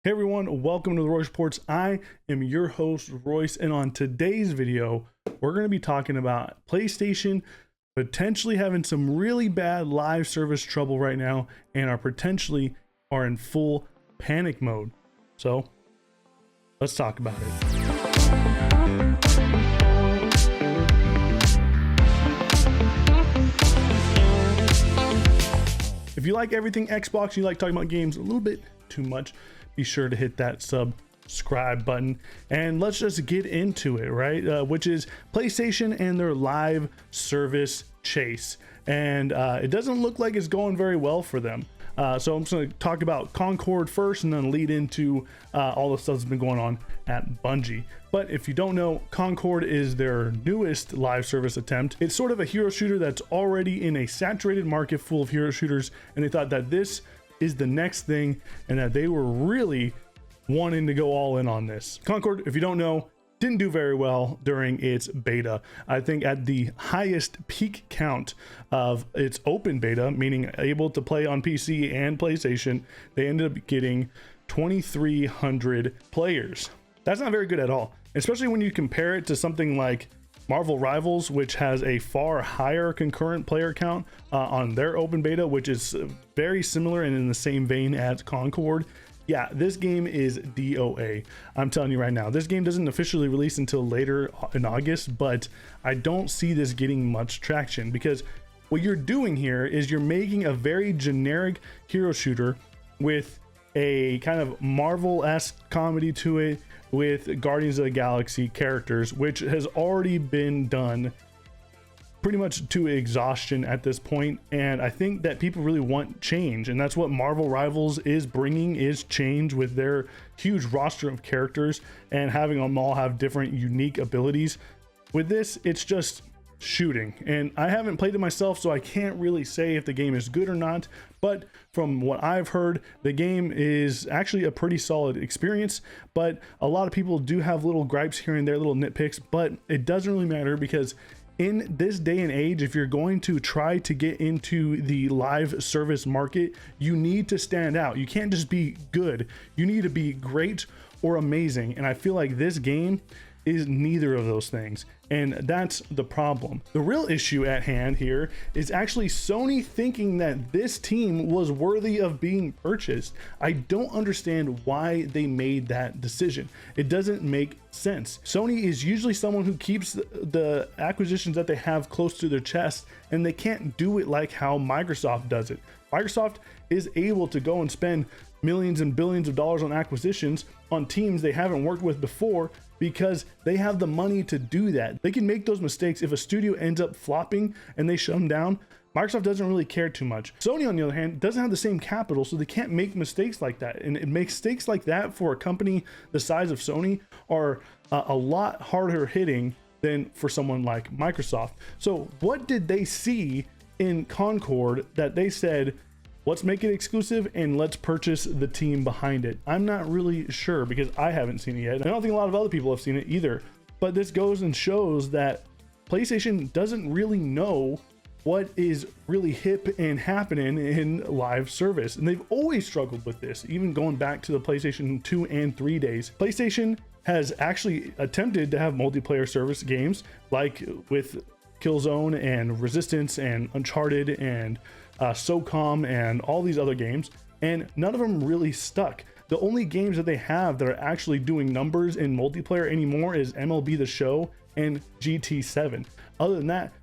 Hey everyone, welcome to the Royce Reports. I am your host, Royce, and on today's video, we're going to be talking about PlayStation potentially having some really bad live service trouble right now and are in full panic mode. So let's talk about it. If you like everything Xbox, you like talking about games a little bit too much, be sure to hit that subscribe button and let's just get into it, right? Which is PlayStation and their live service chase. And it doesn't look like it's going very well for them. So I'm just going to talk about Concord first and then lead into all the stuff that's been going on at Bungie. But if you don't know, Concord is their newest live service attempt. It's sort of a hero shooter that's already in a saturated market full of hero shooters, and they thought that this is the next thing and that they were really wanting to go all in on this. Concord, if you don't know, didn't do very well during its beta. I think at the highest peak count of its open beta, meaning able to play on PC and PlayStation, they ended up getting 2,300 players. That's not very good at all, especially when you compare it to something like Marvel Rivals, which has a far higher concurrent player count on their open beta, which is very similar and in the same vein as Concord. Yeah, this game is DOA. I'm telling you right now, this game doesn't officially release until later in August, but I don't see this getting much traction because what you're doing here is you're making a very generic hero shooter with a kind of Marvel-esque comedy to it with Guardians of the Galaxy characters, which has already been done pretty much to exhaustion at this point. And I think that people really want change, and that's what Marvel Rivals is bringing, is change with their huge roster of characters and having them all have different unique abilities. With this, it's just shooting, and I haven't played it myself, so I can't really say if the game is good or not, but from what I've heard, the game is actually a pretty solid experience. But a lot of people do have little gripes here and there, little nitpicks, but it doesn't really matter because in this day and age, if you're going to try to get into the live service market, you need to stand out. You can't just be good, you need to be great or amazing, and I feel like this game is neither of those things, and that's the problem. The real issue at hand here is actually Sony thinking that this team was worthy of being purchased. I don't understand why they made that decision. It doesn't make sense. Sony is usually someone who keeps the acquisitions that they have close to their chest, and they can't do it like how Microsoft does it. Microsoft is able to go and spend millions and billions of dollars on acquisitions on teams they haven't worked with before because they have the money to do that. They can make those mistakes. If a studio ends up flopping and they shut them down, Microsoft doesn't really care too much. Sony, on the other hand, doesn't have the same capital, so they can't make mistakes like that. And mistakes like that for a company the size of Sony are a lot harder hitting than for someone like Microsoft. So what did they see in Concord that they said, let's make it exclusive and let's purchase the team behind it? I'm not really sure because I haven't seen it yet. I don't think a lot of other people have seen it either, but this goes and shows that PlayStation doesn't really know what is really hip and happening in live service. And they've always struggled with this, even going back to the PlayStation 2 and 3 days. PlayStation has actually attempted to have multiplayer service games like with Killzone and Resistance and Uncharted and SOCOM and all these other games, and none of them really stuck. The only games that they have that are actually doing numbers in multiplayer anymore is MLB The Show and GT7. Other than that,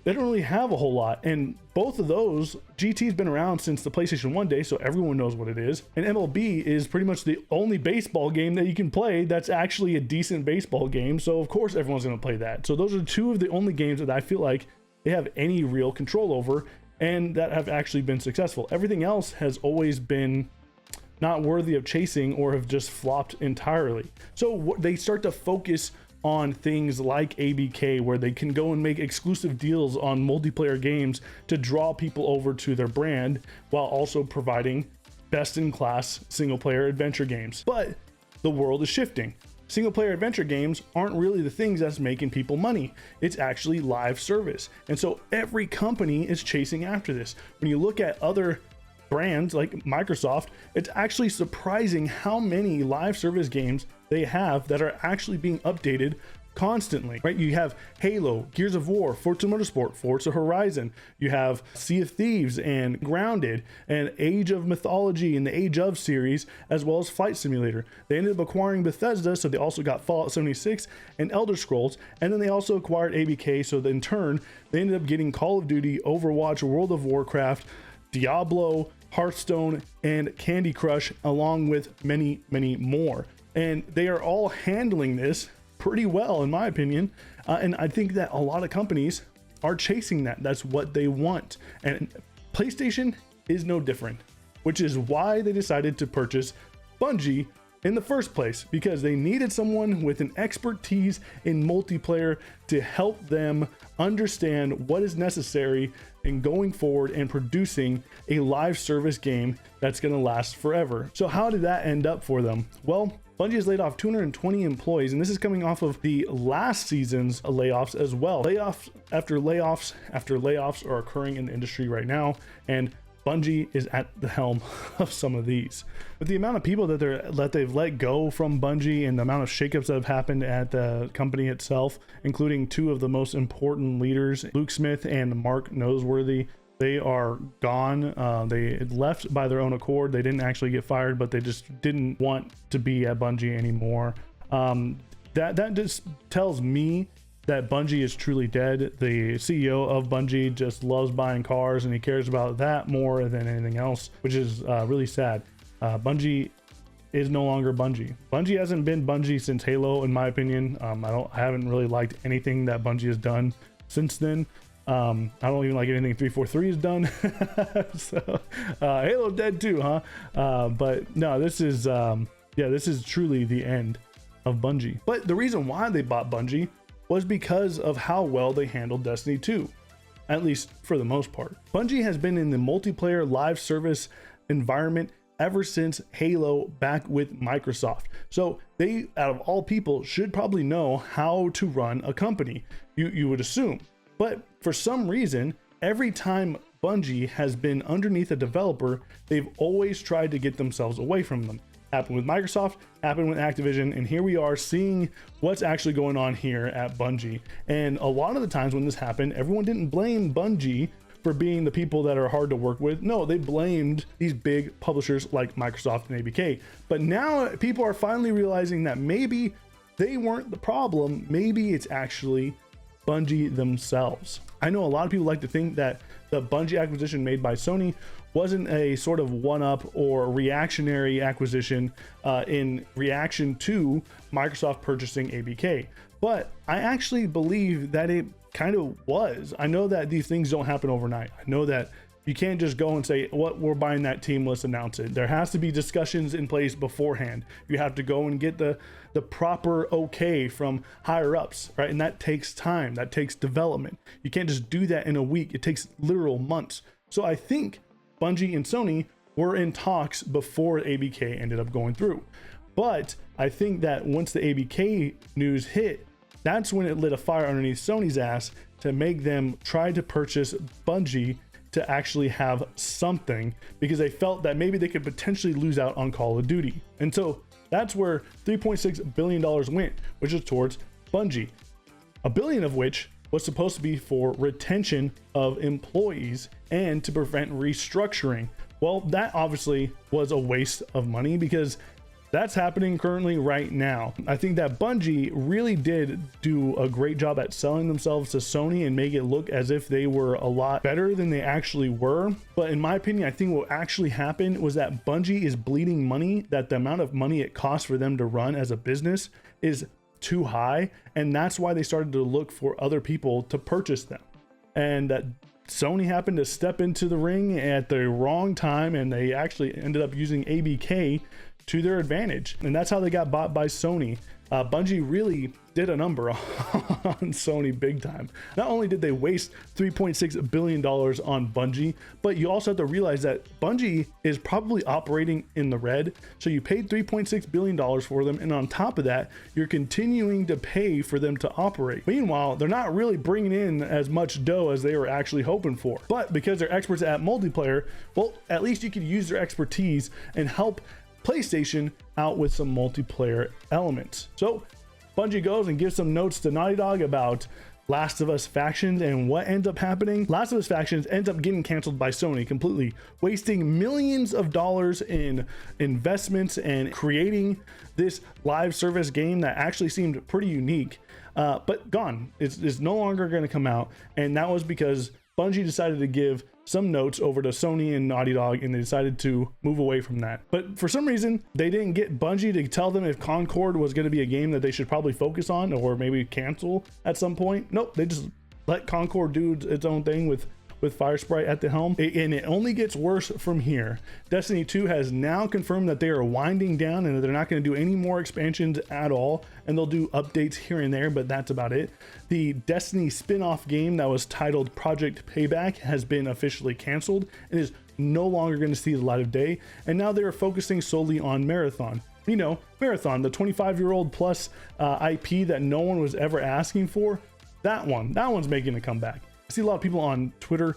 they don't really have a whole lot, and both of those, GT's been around since the PlayStation 1 day, so everyone knows what it is, and MLB is pretty much the only baseball game that you can play that's actually a decent baseball game, so of course everyone's going to play that. So those are two of the only games that I feel like they have any real control over and that have actually been successful. Everything else has always been not worthy of chasing or have just flopped entirely. So they start to focus on things like ABK, where they can go and make exclusive deals on multiplayer games to draw people over to their brand while also providing best-in-class single-player adventure games. But the world is shifting. Single-player adventure games aren't really the things that's making people money. It's actually live service. And so every company is chasing after this. When you look at other brands like Microsoft, it's actually surprising how many live service games they have that are actually being updated constantly, right? You have Halo, Gears of War, Forza Motorsport, Forza Horizon, you have Sea of Thieves and Grounded and Age of Mythology and the Age of series, as well as Flight Simulator. They ended up acquiring Bethesda, so they also got Fallout 76 and Elder Scrolls, and then they also acquired ABK, so in turn they ended up getting Call of Duty, Overwatch, World of Warcraft, Diablo, Hearthstone, and Candy Crush, along with many, many more. And they are all handling this pretty well, in my opinion. And I think that a lot of companies are chasing that. That's what they want. And PlayStation is no different, which is why they decided to purchase Bungie in the first place, because they needed someone with an expertise in multiplayer to help them understand what is necessary in going forward and producing a live service game that's going to last forever. So how did that end up for them? Well, Bungie has laid off 220 employees, and this is coming off of the last season's layoffs as well. Layoffs after layoffs after layoffs are occurring in the industry right now, and Bungie is at the helm of some of these. With the amount of people that they've let go from Bungie and the amount of shakeups that have happened at the company itself, including two of the most important leaders, Luke Smith and Mark Noseworthy, they are gone. They left by their own accord. They didn't actually get fired, but they just didn't want to be at Bungie anymore. That just tells me that Bungie is truly dead. The CEO of Bungie just loves buying cars, and he cares about that more than anything else, which is really sad. Bungie is no longer Bungie. Bungie hasn't been Bungie since Halo, in my opinion. I haven't really liked anything that Bungie has done since then. I don't even like anything 343 has done. So Halo dead too, huh? But no, this is truly the end of Bungie. But the reason why they bought Bungie was because of how well they handled Destiny 2, at least for the most part. Bungie has been in the multiplayer live service environment ever since Halo back with Microsoft. So they, out of all people, should probably know how to run a company, you would assume. But for some reason, every time Bungie has been underneath a developer, they've always tried to get themselves away from them. Happened with Microsoft, happened with Activision, and here we are seeing what's actually going on here at Bungie. And a lot of the times when this happened, everyone didn't blame Bungie for being the people that are hard to work with. No, they blamed these big publishers like Microsoft and ABK. But now people are finally realizing that maybe they weren't the problem. Maybe it's actually Bungie themselves. I know a lot of people like to think that the Bungie acquisition made by Sony wasn't a sort of one-up or reactionary acquisition in reaction to Microsoft purchasing ABK, but I actually believe that it kind of was. I know that these things don't happen overnight. I know that you can't just go and say, what, we're buying that team, let's announce it. There has to be discussions in place beforehand. You have to go and get the proper okay from higher ups, right? And that takes time, that takes development. You can't just do that in a week. It takes literal months. So I think Bungie and Sony were in talks before ABK ended up going through. But I think that once the ABK news hit, that's when it lit a fire underneath Sony's ass to make them try to purchase Bungie to actually have something, because they felt that maybe they could potentially lose out on Call of Duty. And so that's where $3.6 billion went, which is towards Bungie. $1 billion of which was supposed to be for retention of employees and to prevent restructuring. Well, that obviously was a waste of money, because that's happening currently right now. I think that Bungie really did do a great job at selling themselves to Sony and make it look as if they were a lot better than they actually were. But in my opinion, I think what actually happened was that Bungie is bleeding money, that the amount of money it costs for them to run as a business is too high. And that's why they started to look for other people to purchase them. And that Sony happened to step into the ring at the wrong time, and they actually ended up using ABK to their advantage. And that's how they got bought by Sony. Bungie really did a number on Sony big time. Not only did they waste $3.6 billion on Bungie, but you also have to realize that Bungie is probably operating in the red. So you paid $3.6 billion for them, and on top of that, you're continuing to pay for them to operate. Meanwhile, they're not really bringing in as much dough as they were actually hoping for. But because they're experts at multiplayer, well, at least you could use their expertise and help PlayStation out with some multiplayer elements. So Bungie goes and gives some notes to Naughty Dog about Last of Us Factions, and what ends up happening? Last of Us Factions ends up getting canceled by Sony completely, wasting millions of dollars in investments and creating this live service game that actually seemed pretty unique, but gone. It's no longer going to come out, and that was because Bungie decided to give some notes over to Sony and Naughty Dog, and they decided to move away from that. But for some reason, they didn't get Bungie to tell them if Concord was going to be a game that they should probably focus on or maybe cancel at some point. Nope, they just let Concord do its own thing with Firesprite at the helm, and it only gets worse from here. Destiny 2 has now confirmed that they are winding down and that they're not going to do any more expansions at all, and they'll do updates here and there, but that's about it. The Destiny spin-off game that was titled Project Payback has been officially canceled and is no longer going to see the light of day, and now they're focusing solely on Marathon. You know, Marathon, the 25-year-old plus IP that no one was ever asking for. That one's making a comeback. I see a lot of people on Twitter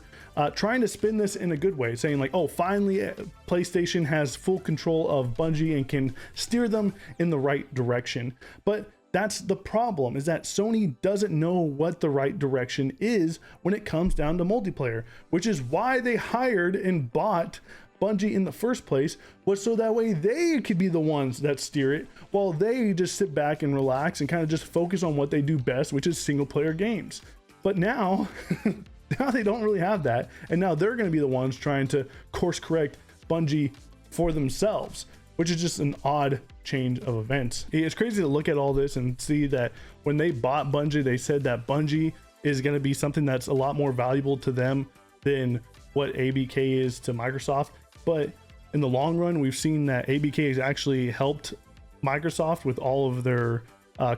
trying to spin this in a good way, saying like, oh, finally PlayStation has full control of Bungie and can steer them in the right direction. But that's the problem, is that Sony doesn't know what the right direction is when it comes down to multiplayer, which is why they hired and bought Bungie in the first place, was so that way they could be the ones that steer it, while they just sit back and relax and kind of just focus on what they do best, which is single player games. But now, now they don't really have that, and now they're going to be the ones trying to course correct Bungie for themselves, which is just an odd change of events. It's crazy to look at all this and see that when they bought Bungie, they said that Bungie is going to be something that's a lot more valuable to them than what ABK is to Microsoft. But in the long run, we've seen that ABK has actually helped Microsoft with all of their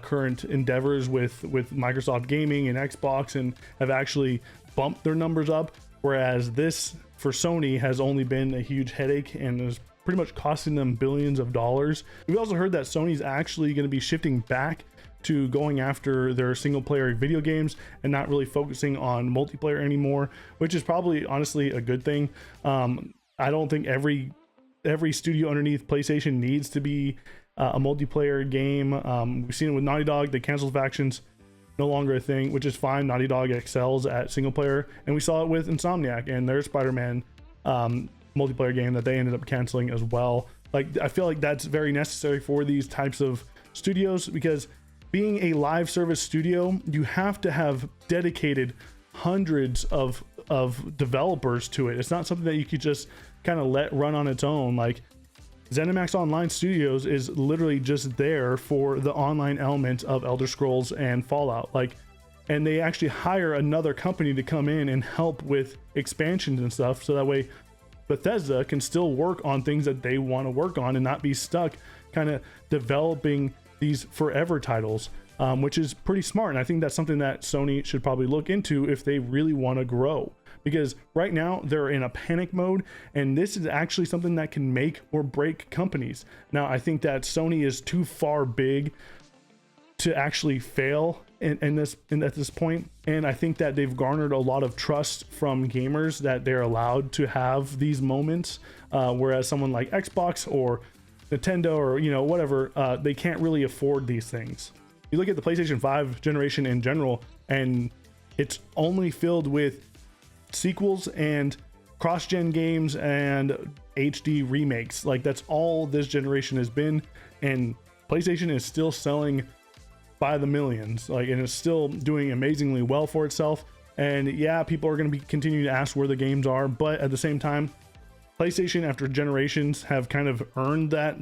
current endeavors with Microsoft Gaming and Xbox, and have actually bumped their numbers up, whereas this for Sony has only been a huge headache and is pretty much costing them billions of dollars. We've also heard that Sony's actually going to be shifting back to going after their single player video games and not really focusing on multiplayer anymore, which is probably honestly a good thing. I don't think every studio underneath PlayStation needs to be a multiplayer game. We've seen it with Naughty Dog. They canceled Factions, no longer a thing, which is fine. Naughty Dog excels at single player, and we saw it with Insomniac and their Spider-Man multiplayer game that they ended up canceling as well. Like, I feel like that's very necessary for these types of studios, because being a live service studio, you have to have dedicated hundreds of developers to it. It's not something that you could just kind of let run on its own. Like, ZeniMax Online Studios is literally just there for the online element of Elder Scrolls and Fallout. Like, and they actually hire another company to come in and help with expansions and stuff, so that way Bethesda can still work on things that they want to work on and not be stuck kind of developing these forever titles, which is pretty smart. And I think that's something that Sony should probably look into if they really want to grow, because right now they're in a panic mode, and this is actually something that can make or break companies. Now, I think that Sony is too far big to actually fail at this point, and I think that they've garnered a lot of trust from gamers that they're allowed to have these moments, whereas someone like Xbox or Nintendo or whatever, they can't really afford these things. You look at the PlayStation 5 generation in general, and it's only filled with sequels and cross-gen games and HD remakes. Like, that's all this generation has been, and PlayStation is still selling by the millions, like, and it's still doing amazingly well for itself. And yeah, people are going to be continuing to ask where the games are, but at the same time, PlayStation after generations have kind of earned that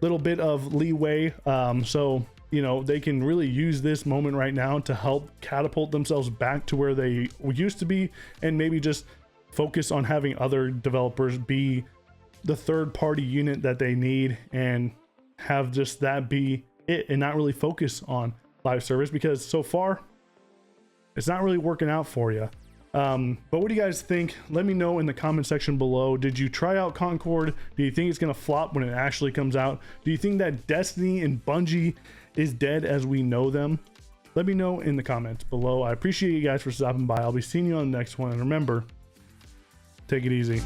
little bit of leeway, so they can really use this moment right now to help catapult themselves back to where they used to be, and maybe just focus on having other developers be the third party unit that they need and have just that be it and not really focus on live service, because so far it's not really working out for you. But what do you guys think? Let me know in the comment section below. Did you try out Concord? Do you think it's gonna flop when it actually comes out? Do you think that Destiny and Bungie is dead as we know them? Let me know in the comments below. I appreciate you guys for stopping by. I'll be seeing you on the next one, and remember, take it easy.